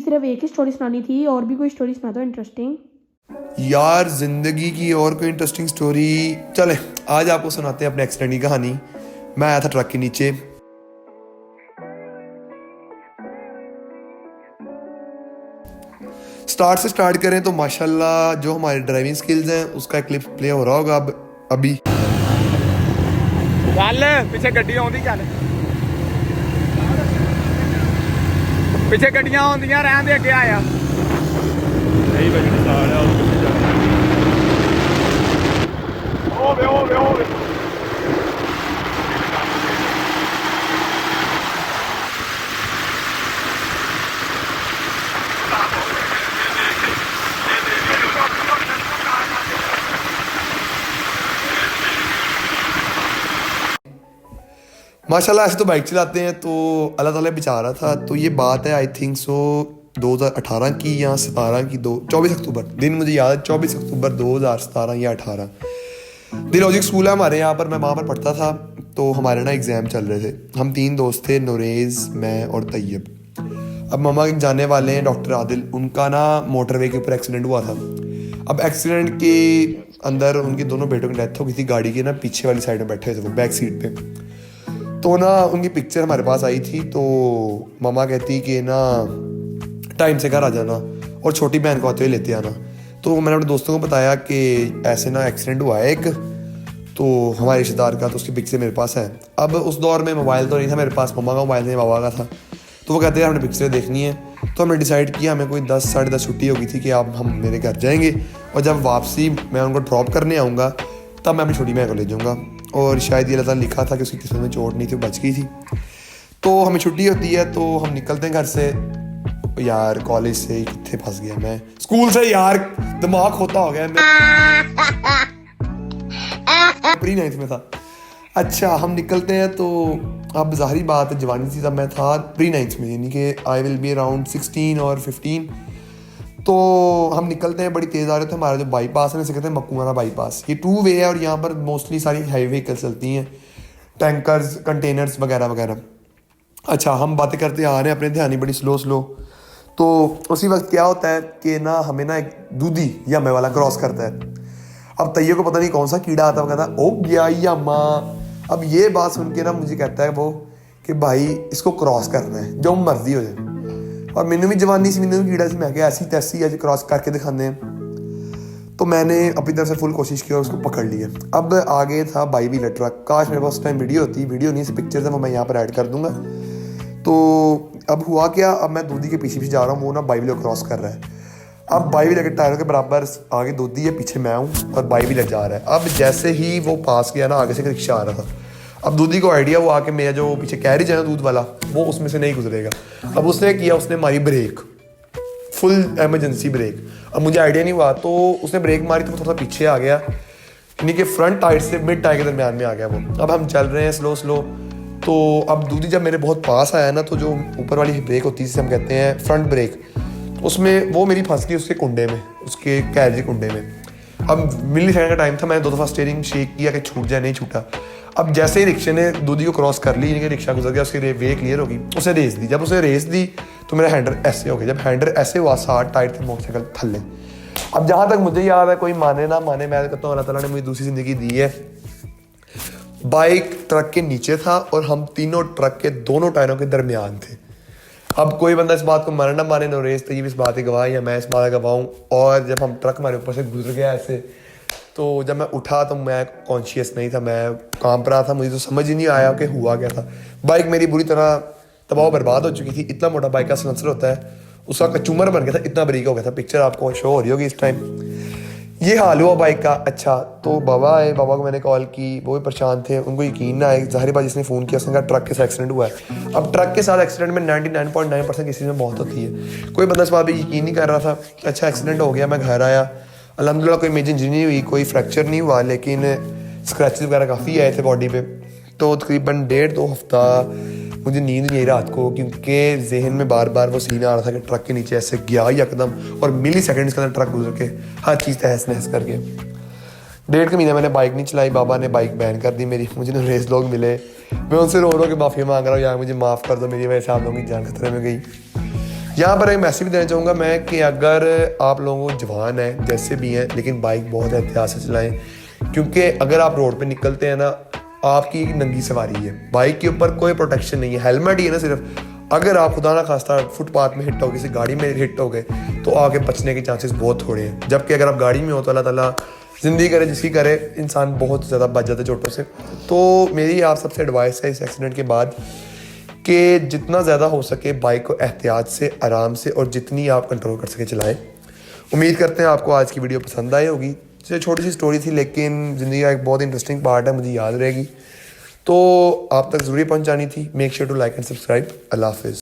सिर्फ एक ही स्टोरी सुनानी थी, और भी कोई स्टोरी सुना दो इंटरेस्टिंग। यार जिंदगी की और कोई इंटरेस्टिंग स्टोरी, चले आज आपको सुनाते हैं अपने एक्सीडेंट की कहानी। मैं आया था ट्रक के नीचे। स्टार्ट से स्टार्ट करें तो माशाल्लाह जो हमारे ड्राइविंग स्किल्स हैं उसका एक क्लिप प्ले हो रहा होगा अब अभी। चल पिछे गड्डियां आउंदी, चल पिछे गड्डियां आउंदियां, रहन दे, अगे आया नहीं बजनी साल है होवे। माशाल्लाह ऐसे तो बाइक चलाते हैं तो अल्लाह ताला बचा रहा था। तो ये बात है आई थिंक सो 2018 की या 17 की, 24 अक्टूबर दिन मुझे याद है, 24 अक्टूबर 2017 या 18। दिलौजिक स्कूल है हमारे यहाँ पर, मैं वहाँ पर पढ़ता था। तो हमारे ना एग्ज़ाम चल रहे थे, हम 3 दोस्त थे, नोरेज़, मैं और तैयब। अब मामा जाने वाले हैं डॉक्टर आदिल, उनका ना मोटरवे के ऊपर एक्सीडेंट हुआ था। अब एक्सीडेंट के अंदर उनके दोनों बेटों की डेथ हो गई थी। गाड़ी के ना पीछे वाली साइड में बैठे हुए थे वो, बैक सीट पे। तो ना उनकी पिक्चर हमारे पास आई थी। तो मामा कहती कि ना टाइम से घर आ जाना और छोटी बहन को आते हुए लेते आना। तो मैंने अपने दोस्तों को बताया कि ऐसे ना एक्सीडेंट हुआ है एक, तो हमारे रिश्तेदार का, तो उसकी पिक्चर मेरे पास है। अब उस दौर में मोबाइल तो नहीं था मेरे पास, मम्मा का मोबाइल नहीं, बाबा का था। तो वो कहते हैं हमने पिक्चर देखनी है। तो हमने डिसाइड किया, हमें कोई 10 साढ़े 10 छुट्टी हो गई थी कि अब हम मेरे घर जाएंगे, और जब वापसी मैं उनको ड्रॉप करने आऊँगा तब मैं अपनी छोटी बहन को ले जाऊँगा। और शायद ये अल्लाह लिखा था कि उसकी किस्मत में चोट नहीं थी, वो बच गई थी। तो हमें छुट्टी होती है तो हम निकलते हैं घर से। यार कॉलेज से ही कितने फंस गया मैं, स्कूल से यार दिमाग खोता हो गया मैं प्री 9th में था। अच्छा हम निकलते हैं तो अब ज़ाहिरी बात है जवानी थी तब, मैं था प्री 9th में, यानी कि आई विल बी अराउंड 16 और 15। तो हम निकलते हैं, बड़ी तेज़ आ रहे थे। हमारा जो बाईपास है इसे कहते हैं मक्कूमारा बाईपास, ये 2 वे है और यहाँ पर मोस्टली सारी हाई व्हीकल्स चलती हैं, टैंकर्स, कंटेनर्स वगैरह वगैरह। अच्छा हम बातें करते आ रहे हैं अपने ध्यान, बड़ी स्लो। तो उसी वक्त क्या होता है कि ना हमें ना एक दूधी या हमें वाला क्रॉस करता है। अब तैयब को पता नहीं कौन सा कीड़ा आता है, वो कहता है ओ गया या माँ। अब ये बात सुन के ना मुझे कहता है वो कि भाई इसको क्रॉस करना है, जो मर्जी हो जाए। और मैंने भी जवानी से, मैंने भी कीड़ा से, मैं क्या ऐसी तैसी आज क्रॉस करके दिखाने हैं। तो मैंने अपनी तरफ से फुल कोशिश की और उसको पकड़ लिया। अब आगे था बाई व्हीलर ट्रक। काश मेरे पास उस टाइम वीडियो होती, वीडियो नहीं, पिक्चर है, मैं यहाँ पर ऐड कर दूंगा। तो अब हुआ क्या, अब मैं दूधी के पीछे जा रहा हूँ, वो ना बाई व्हीलर क्रॉस कर रहा है। अब बाई व्हीलर के टायरों के बराबर आगे दूधी है, पीछे मैं हूँ और बाई व्हीलर जा रहा है। अब जैसे ही वो पास गया ना, आगे से एक रिक्शा आ रहा था। अब दूधी को आइडिया, वो आके मेरा जो पीछे कैरेज है ना दूध वाला, वो उसमें से नहीं गुजरेगा। अब उसने किया, उसने मारी ब्रेक, फुल एमरजेंसी ब्रेक। अब मुझे आइडिया नहीं हुआ, तो उसने ब्रेक मारी तो वो थोड़ा पीछे आ गया, यानी कि फ्रंट टायर से मिड टायर के दरमियान में आ गया वो। अब हम चल रहे हैं स्लो। तो अब दूधी जब मेरे बहुत पास आया ना, तो जो ऊपर वाली ब्रेक होती है जिसे हम कहते हैं फ्रंट ब्रेक, उसमें वो मेरी फंस गई उसके कुंडे में, उसके कैरेज के कुंडे में। अब मिली सेकंड का टाइम था, मैंने 2 दफ़ा स्टीयरिंग शेक किया कि छूट जाए, नहीं छूटा। अब जैसे ही रिक्शे ने दूधी को क्रॉस कर ली, यानी कि रिक्शा गुजर गया, उसकी वे क्लियर होगी, उसे रेस दी। जब उसे रेस दी तो मेरा हैंडल ऐसे हो गया। जब हैंडल ऐसे हुआ, 60 टायर थे मोटरसाइकिल थल्ले। अब जहाँ तक मुझे याद है, कोई माने ना माने, मैं कहता हूँ अल्लाह ताला ने मुझे दूसरी ज़िंदगी दी है। बाइक ट्रक के नीचे था और हम तीनों ट्रक के दोनों टायरों के दरमियान थे। अब कोई बंदा इस बात को माने ना माने, नोरेज़ तैयब इस बात की गवाह या मैं इस बात का गवाह हूँ। और जब हम ट्रक हमारे ऊपर से गुजर गया ऐसे, तो जब मैं उठा तो मैं कॉन्शियस नहीं था, मैं कांप रहा था, मुझे तो समझ ही नहीं आया कि हुआ क्या था। बाइक मेरी बुरी तरह तबाह बर्बाद हो चुकी थी। इतना मोटा बाइक का सलेंसर होता है, उसका कचूमर बन गया था, इतना बारीक हो गया था। पिक्चर आपको शो हो रही होगी इस टाइम। ये हाल हुआ बाइक का। अच्छा तो बाबा आए, बाबा को मैंने कॉल की, वो भी परेशान थे, उनको यकीन ना आए। ज़ाहिर बात जिसने फ़ोन किया उसने कहा ट्रक के साथ एक्सीडेंट हुआ है। अब ट्रक के साथ एक्सीडेंट में 99.9% किसी में मौत होती है। कोई बंदा इस बात पर यकीन नहीं कर रहा था। अच्छा एक्सीडेंट हो गया, मैं घर आया, अल्हम्दुलिल्लाह कोई मेजर इंजरी नहीं हुई, कोई फ्रैक्चर नहीं हुआ, लेकिन स्क्रैचेस वगैरह काफ़ी आए थे बॉडी पे। तो तकरीबन 1.5-2 हफ्ता मुझे नींद नहीं आई रात को, क्योंकि जहन में बार बार वो सीन आ रहा था कि ट्रक के नीचे ऐसे गया यकदम, और मिली सेकंड्स के अंदर ट्रक गुजर के हर चीज़ तहस नहस करके। 1.5 महीने मैंने बाइक नहीं चलाई, बाबा ने बाइक बैन कर दी मेरी। मुझे नरेश लोग मिले, मैं उनसे रो के माफ़ी मांग रहा हूँ, यार मुझे माफ़ कर दो, मेरी वजह से आप लोगों की जान खतरे में गई। यहाँ पर एक मैसेज भी देना चाहूँगा मैं कि अगर आप लोगों जवान हैं जैसे भी हैं, लेकिन बाइक बहुत एहतियात से चलाएं, क्योंकि अगर आप रोड पे निकलते हैं ना, आपकी एक नंगी सवारी है, बाइक के ऊपर कोई प्रोटेक्शन नहीं है, हेलमेट ही है ना सिर्फ। अगर आप खुदा ना खास्ता फुटपाथ में हिट हो, किसी गाड़ी में हिट हो गए तो आगे बचने के चांसेस बहुत थोड़े हैं, जबकि अगर आप गाड़ी में हो तो अल्लाह ताला ज़िंदगी करे जिसकी करे, इंसान बहुत ज़्यादा बच जाता है चोटों से। तो मेरी आप सबसे एडवाइस है इस एक्सीडेंट के बाद कि जितना ज़्यादा हो सके बाइक को एहतियात से, आराम से और जितनी आप कंट्रोल कर सके चलाएं। उम्मीद करते हैं आपको आज की वीडियो पसंद आई होगी। जैसे छोटी सी स्टोरी थी लेकिन ज़िंदगी का एक बहुत इंटरेस्टिंग पार्ट है, मुझे याद रहेगी, तो आप तक ज़रूरी पहुंचानी थी। Make sure to like and subscribe. अल्लाह हाफिज़।